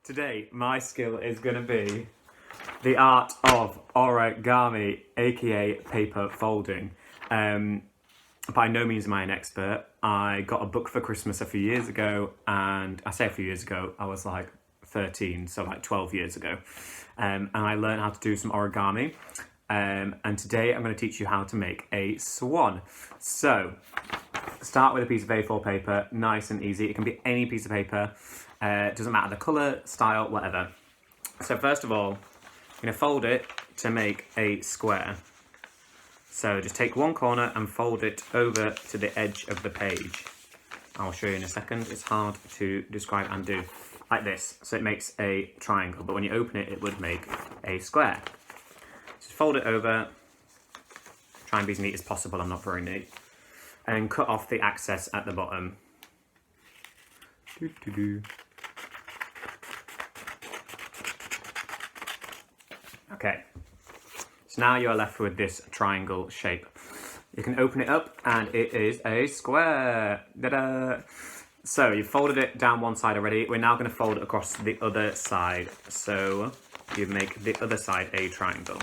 Today, my skill is going to be the art of origami, aka paper folding. By no means am I an expert. I got a book for Christmas a few years ago, and I say a few years ago, I was like 13, so like 12 years ago. And I learned how to do some origami. And today I'm going to teach you how to make a swan. So, start with a piece of A4 paper, nice and easy. It can be any piece of paper. It doesn't matter the colour, style, whatever. So first of all, I'm going to fold it to make a square. So just take one corner and fold it over to the edge of the page. I'll show you in a second. It's hard to describe and do. Like this. So it makes a triangle, but when you open it, it would make a square. Just fold it over. Try and be as neat as possible. I'm not very neat. And cut off the excess at the bottom. Okay, so now you're left with this triangle shape. You can open it up and it is a square. Ta-da! So you've folded it down one side already. We're now going to fold it across the other side. So you make the other side a triangle.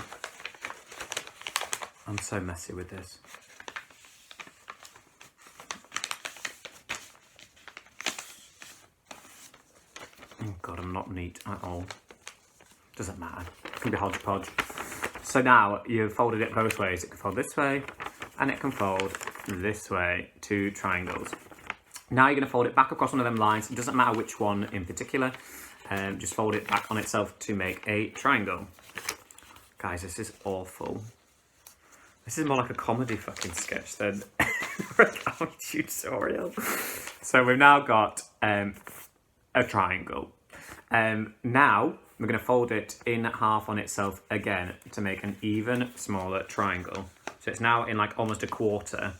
I'm so messy with this. Oh God, I'm not neat at all. Doesn't matter. It can be hodgepodge. So now you've folded it both ways. It can fold this way and it can fold this way, two triangles. Now you're going to fold it back across one of them lines. It doesn't matter which one in particular. Just fold it back on itself to make a triangle. Guys, this is awful. This is more like a comedy fucking sketch than a origami tutorial. So we've now got a triangle. Now we're going to fold it in half on itself again to make an even smaller triangle. So it's now in like almost a quarter.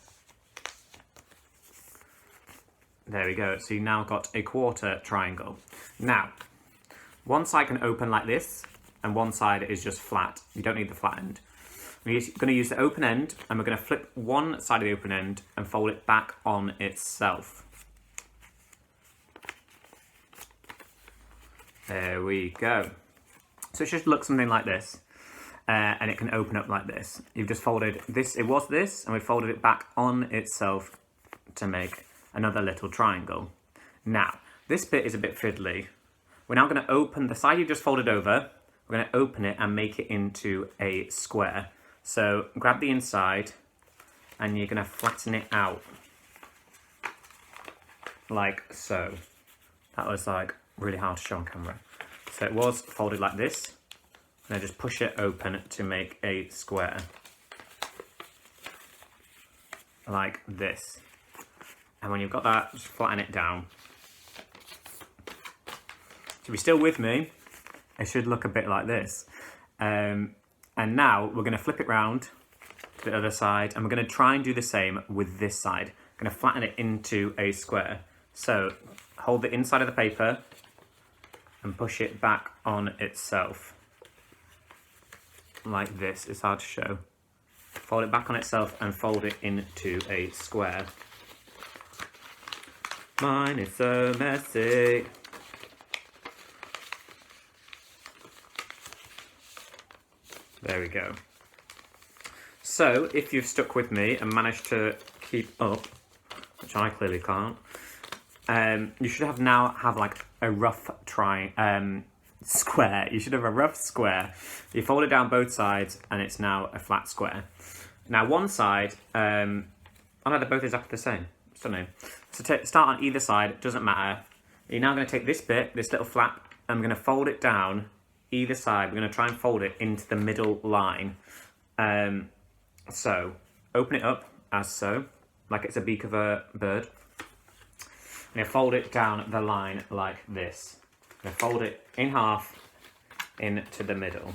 There we go. So you now got a quarter triangle. Now, one side can open like this and one side is just flat. You don't need the flat end. We're going to use the open end and we're going to flip one side of the open end and fold it back on itself. There we go. So it should look something like this. And it can open up like this. You've just folded this, it was this, and we folded it back on itself to make another little triangle. Now, this bit is a bit fiddly. We're now going to open the side you just folded over. We're going to open it and make it into a square. So grab the inside and you're going to flatten it out. Like so. That was like really hard to show on camera. So it was folded like this. And I just push it open to make a square. Like this. And when you've got that, just flatten it down. So if you're still with me, it should look a bit like this. And now we're going to flip it round to the other side. And we're going to try and do the same with this side. I'm going to flatten it into a square. So hold the inside of the paper and push it back on itself. Like this. It's hard to show. Fold it back on itself and fold it into a square. Mine is so messy. There we go. So, if you've stuck with me and managed to keep up, which I clearly can't, you should now have like a rough square. You should have a rough square. You fold it down both sides and it's now a flat square. Now one side, oh no, they're both exactly the same. I don't know. So start on either side, it doesn't matter. You're now going to take this bit, this little flap, and we're going to fold it down either side. We're going to try and fold it into the middle line. So open it up as so, like it's a beak of a bird. I'm going to fold it down the line like this. I'm going to fold it in half into the middle.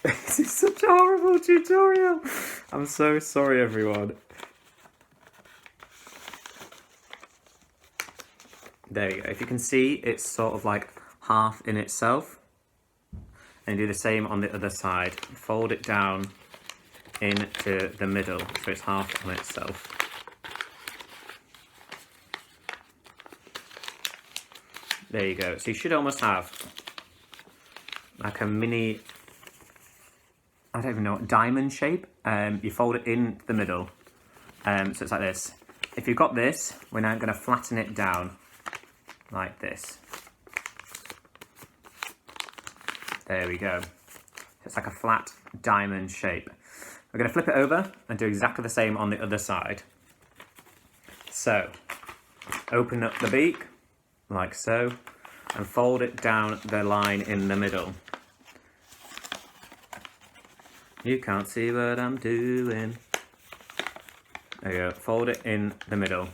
This is such a horrible tutorial. I'm so sorry, everyone. There you go. If you can see, it's sort of like half in itself. And do the same on the other side. Fold it down into the middle, so it's half on itself. There you go. So you should almost have like a mini, I don't even know, diamond shape. You fold it in the middle. So it's like this. If you've got this, we're now going to flatten it down like this. There we go. It's like a flat diamond shape. We're going to flip it over and do exactly the same on the other side. So, open up the beak, like so, and fold it down the line in the middle. You can't see what I'm doing. There you go, fold it in the middle,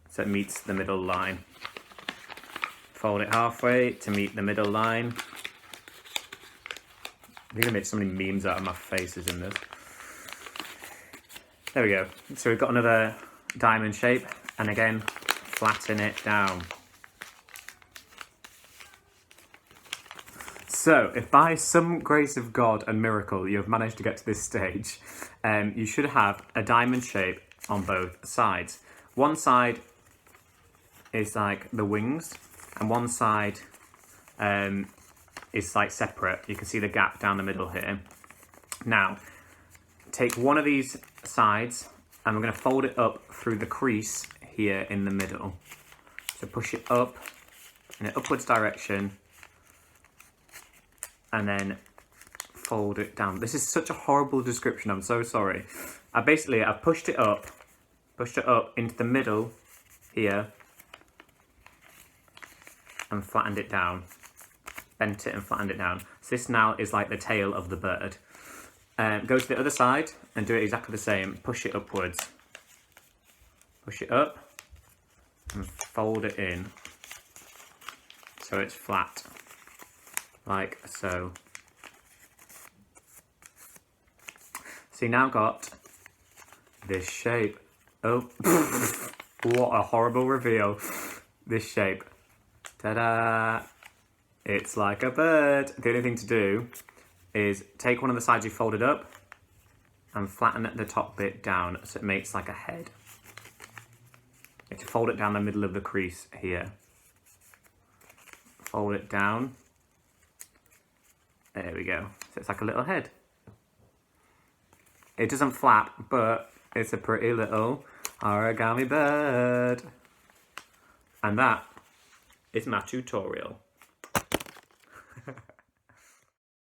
so it meets the middle line. Fold it halfway to meet the middle line. I'm going to make so many memes out of my faces in this. There we go. So we've got another diamond shape, and again, flatten it down. So, if by some grace of God and miracle you have managed to get to this stage, you should have a diamond shape on both sides. One side is like the wings, and one side is like separate. You can see the gap down the middle here. Now, take one of these sides and we're going to fold it up through the crease here in the middle. So push it up in an upwards direction and then fold it down. This is such a horrible description, I'm so sorry. I've pushed it up into the middle here and flattened it down. Bent it and flattened it down. So this now is like the tail of the bird. Go to the other side and do it exactly the same. Push it upwards. Push it up and fold it in so it's flat, like so. So you now got this shape. Oh, what a horrible reveal. This shape. Ta-da! It's like a bird. The only thing to do is take one of the sides you folded up and flatten the top bit down so it makes like a head. You have to fold it down the middle of the crease here. Fold it down. There we go. So it's like a little head. It doesn't flap, but it's a pretty little origami bird. And that is my tutorial.